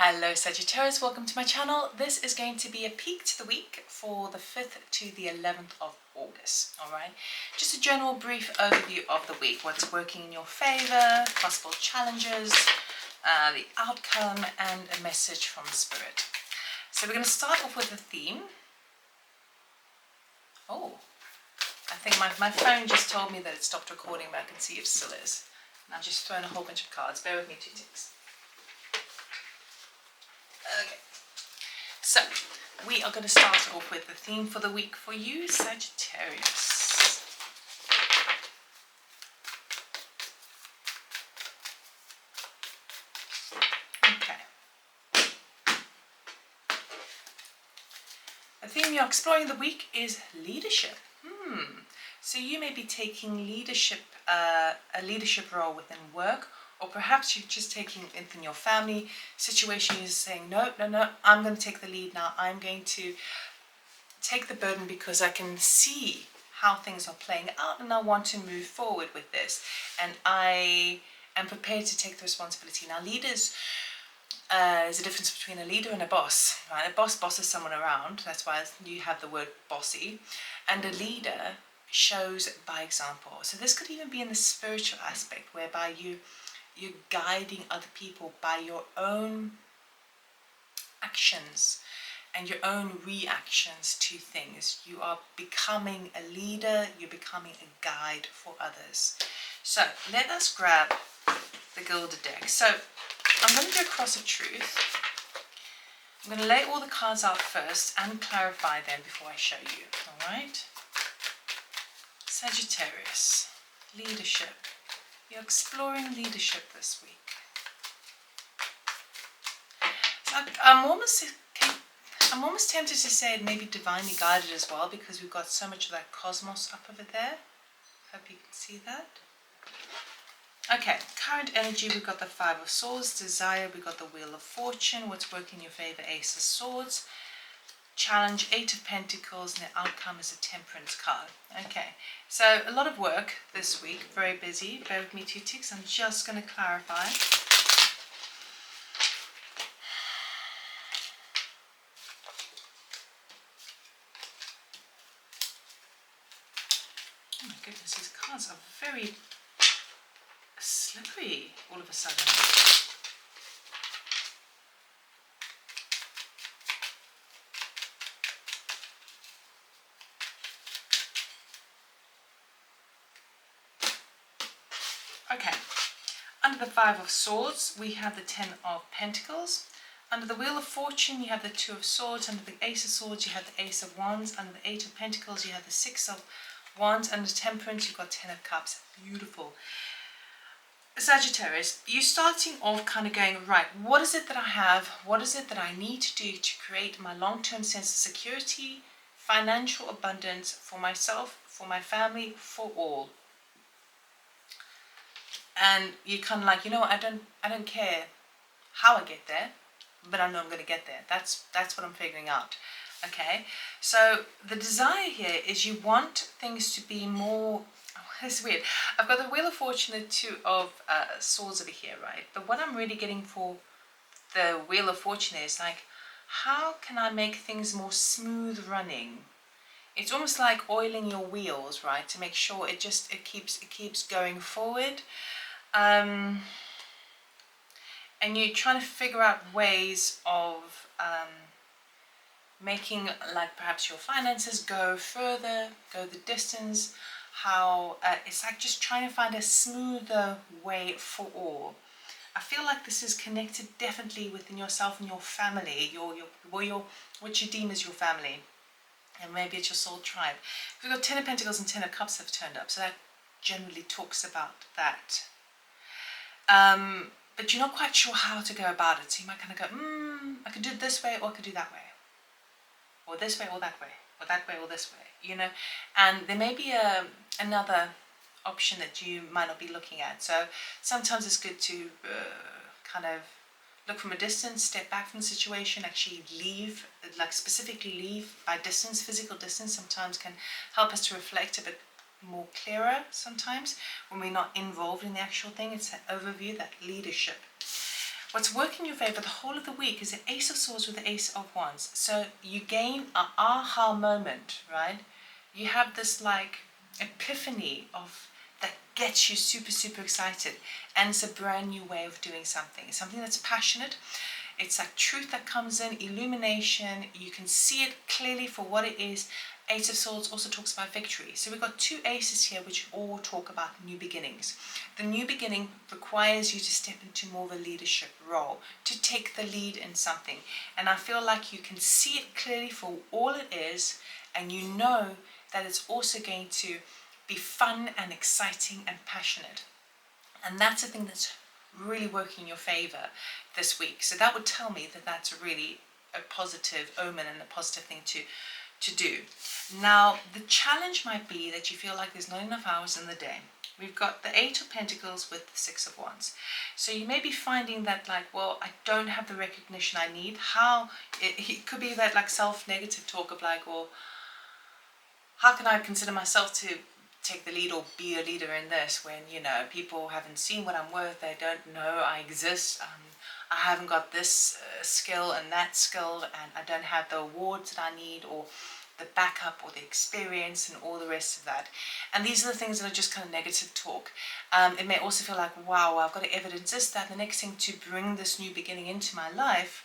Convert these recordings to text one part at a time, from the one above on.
Hello Sagittarius, welcome to my channel. This is going to be a peek to the week for the 5th to the 11th of August. Alright, just a general brief overview of the week, what's working in your favor, possible challenges, the outcome, and a message from Spirit. So we're going to start off with the theme. Oh, I think my phone just told me that it stopped recording, but I can see it still is. And I've just thrown a whole bunch of cards. Bear with me 2 ticks. Okay, so we are going to start off with the theme for the week for you, Sagittarius. Okay. The theme you're exploring the week is leadership. So you may be taking leadership, a leadership role within work, or perhaps you're just taking it in your family situation. You're saying, no, I'm going to take the lead now. I'm going to take the burden because I can see how things are playing out and I want to move forward with this. And I am prepared to take the responsibility. Now, leaders, there's a difference between a leader and a boss. Right? A boss bosses someone around. That's why you have the word bossy. And a leader shows by example. So this could even be in the spiritual aspect, whereby you're guiding other people by your own actions and your own reactions to things. You are becoming a leader, you're becoming a guide for others. So let us grab the Gilded deck. So I'm going to do a cross of truth. I'm going to lay all the cards out first and clarify them before I show you. Alright? Sagittarius, leadership. You're exploring leadership this week. So I'm almost tempted to say it may be divinely guided as well, because we've got so much of that cosmos up over there. Hope you can see that. Okay, current energy, we've got the Five of Swords. Desire, we've got the Wheel of Fortune. What's working in your favor? Ace of Swords. Challenge, Eight of Pentacles, and the outcome is a Temperance card. Okay, so a lot of work this week, very busy. Bear with me 2 ticks. I'm just going to clarify. Oh my goodness, these cards are very slippery all of a sudden. Okay, under the Five of Swords, we have the Ten of Pentacles. Under the Wheel of Fortune, you have the Two of Swords. Under the Ace of Swords, you have the Ace of Wands. Under the Eight of Pentacles, you have the Six of Wands. Under Temperance, you've got Ten of Cups. Beautiful. Sagittarius, you're starting off kind of going, right, what is it that I have? What is it that I need to do to create my long-term sense of security, financial abundance for myself, for my family, for all? And you're kind of like, you know what, I don't care how I get there, but I know I'm going to get there. That's what I'm figuring out. Okay, so the desire here is you want things to be more, it's weird. I've got the Wheel of Fortune, the Two of Swords over here, right? But what I'm really getting for the Wheel of Fortune is like, how can I make things more smooth running? It's almost like oiling your wheels, right? To make sure it keeps going forward. And you're trying to figure out ways of making, like, perhaps your finances go further, go the distance. How it's like just trying to find a smoother way for all. I feel like this is connected definitely within yourself and your family, what you deem as your family, and maybe it's your soul tribe. We've got Ten of Pentacles and Ten of Cups have turned up, so that generally talks about that. But you're not quite sure how to go about it, so you might kind of go, I could do it this way, or I could do that way, or this way, or that way, or that way, or this way, you know. And there may be another option that you might not be looking at. So sometimes it's good to kind of look from a distance, step back from the situation, actually leave, like specifically leave by distance. Physical distance sometimes can help us to reflect a bit more clearer sometimes when we're not involved in the actual thing. It's that overview, that leadership. What's working in your favor the whole of the week is the Ace of Swords with the Ace of Wands. So you gain an aha moment, right? You have this like epiphany of that gets you super, super excited. And it's a brand new way of doing something. It's something that's passionate. It's like truth that comes in, illumination. You can see it clearly for what it is. Ace of Swords also talks about victory. So we've got two aces here which all talk about new beginnings. The new beginning requires you to step into more of a leadership role, to take the lead in something. And I feel like you can see it clearly for all it is, and you know that it's also going to be fun and exciting and passionate. And that's the thing that's really working in your favor this week. So that would tell me that that's really a positive omen and a positive thing to do. Now, the challenge might be that you feel like there's not enough hours in the day. We've got the Eight of Pentacles with the Six of Wands. So you may be finding that like, well, I don't have the recognition I need. It could be that like self-negative talk of like, well, how can I consider myself to take the lead or be a leader in this when, you know, people haven't seen what I'm worth, they don't know I exist, I haven't got this skill and that skill, and I don't have the awards that I need, or the backup, or the experience, and all the rest of that. And these are the things that are just kind of negative talk. It may also feel like, wow, I've got to evidence this, that, and the next thing to bring this new beginning into my life.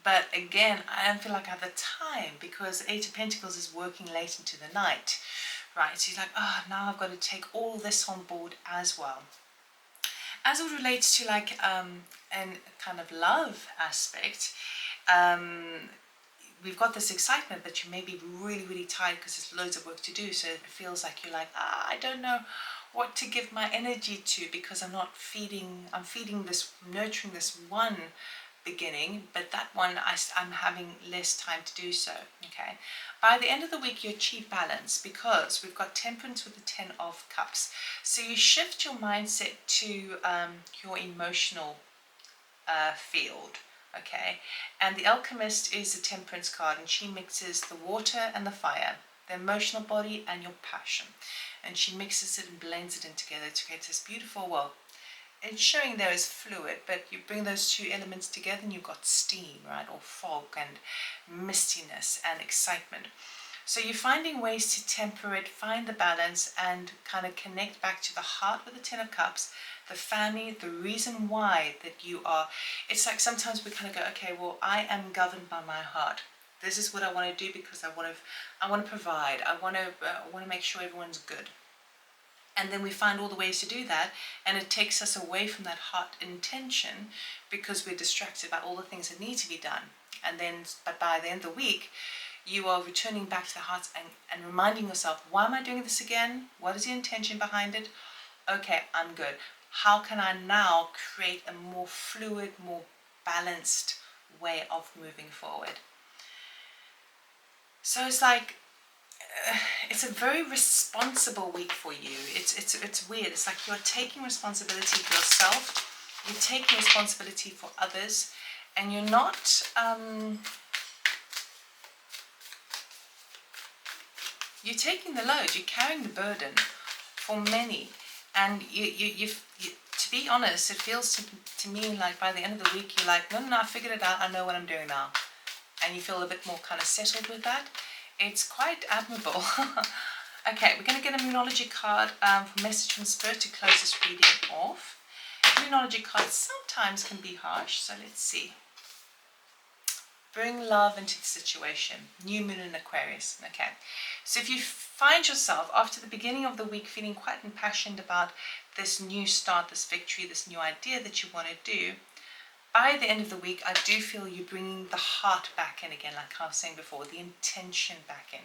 But again, I don't feel like I have the time, because the Eight of Pentacles is working late into the night. Right, so you're like, now I've got to take all this on board as well. As it relates to like an kind of love aspect, we've got this excitement, but you may be really, really tired because there's loads of work to do. So it feels like you're like, I don't know what to give my energy to, because I'm feeding this, nurturing this one beginning, but that one I'm having less time to do so. Okay, by the end of the week you achieve balance, because we've got Temperance with the Ten of Cups. So you shift your mindset to your emotional field. Okay, and the Alchemist is the Temperance card, and she mixes the water and the fire, the emotional body and your passion, and she mixes it and blends it in together to create this beautiful, well, it's showing there as fluid, but you bring those two elements together and you've got steam, right, or fog and mistiness and excitement. So you're finding ways to temper it, find the balance, and kind of connect back to the heart with the Ten of Cups, the family, the reason why that you are. It's like sometimes we kind of go, okay, well, I am governed by my heart. This is what I want to do because I want to provide. I want to make sure everyone's good. And then we find all the ways to do that, and it takes us away from that heart intention because we're distracted by all the things that need to be done. But by the end of the week, you are returning back to the heart and reminding yourself, why am I doing this again? What is the intention behind it? Okay, I'm good. How can I now create a more fluid, more balanced way of moving forward? So it's like, it's a very responsible week for you. It's weird. It's like you're taking responsibility for yourself, you're taking responsibility for others, and you're not you're taking the load, you're carrying the burden for many. And you to be honest, it feels to me like by the end of the week you're like, no, I figured it out, I know what I'm doing now. And you feel a bit more kind of settled with that. It's quite admirable. Okay, we're going to get a Moonology card for message from Spirit to close this reading off. Moonology cards sometimes can be harsh, so let's see. Bring love into the situation. New Moon in Aquarius. Okay, so if you find yourself after the beginning of the week feeling quite impassioned about this new start, this victory, this new idea that you want to do, by the end of the week, I do feel you bringing the heart back in again, like I was saying before, the intention back in.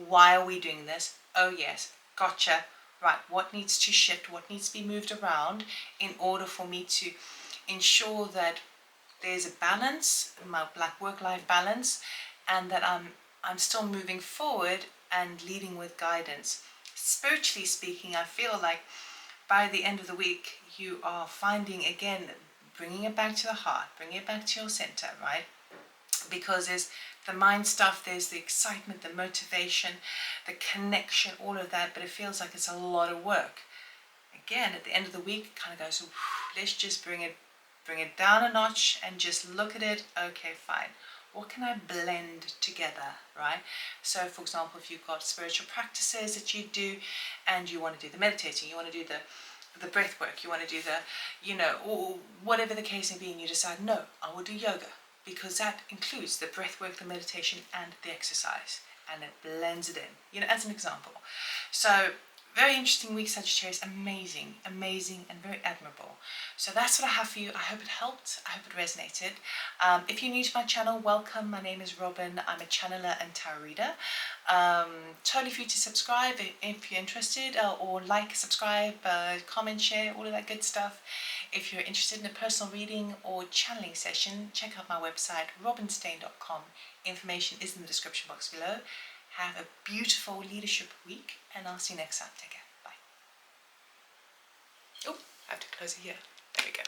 Why are we doing this? Oh yes, gotcha. Right, what needs to shift? What needs to be moved around in order for me to ensure that there's a balance, my work-life balance, and that I'm still moving forward and leading with guidance. Spiritually speaking, I feel like by the end of the week, you are finding again, bringing it back to the heart, bringing it back to your center, right? Because there's the mind stuff, there's the excitement, the motivation, the connection, all of that, but it feels like it's a lot of work. Again, at the end of the week, it kind of goes, let's just bring it bring it down a notch and just look at it. Okay, fine. What can I blend together, right? So for example, if you've got spiritual practices that you do and you want to do the meditating, you want to do the breath work, you want to do the, or whatever the case may be, and you decide, no, I will do yoga, because that includes the breath work, the meditation, and the exercise, and it blends it in, as an example. So very interesting week, Sagittarius. Amazing, amazing, and very admirable. So that's what I have for you. I hope it helped. I hope it resonated. If you're new to my channel, welcome. My name is Robyn. I'm a channeler and tarot reader. Totally free to subscribe if you're interested, or like, subscribe, comment, share, all of that good stuff. If you're interested in a personal reading or channeling session, check out my website, robynstain.com. Information is in the description box below. Have a beautiful leadership week, and I'll see you next time. Take care. Bye. Oh, I have to close it here. There we go.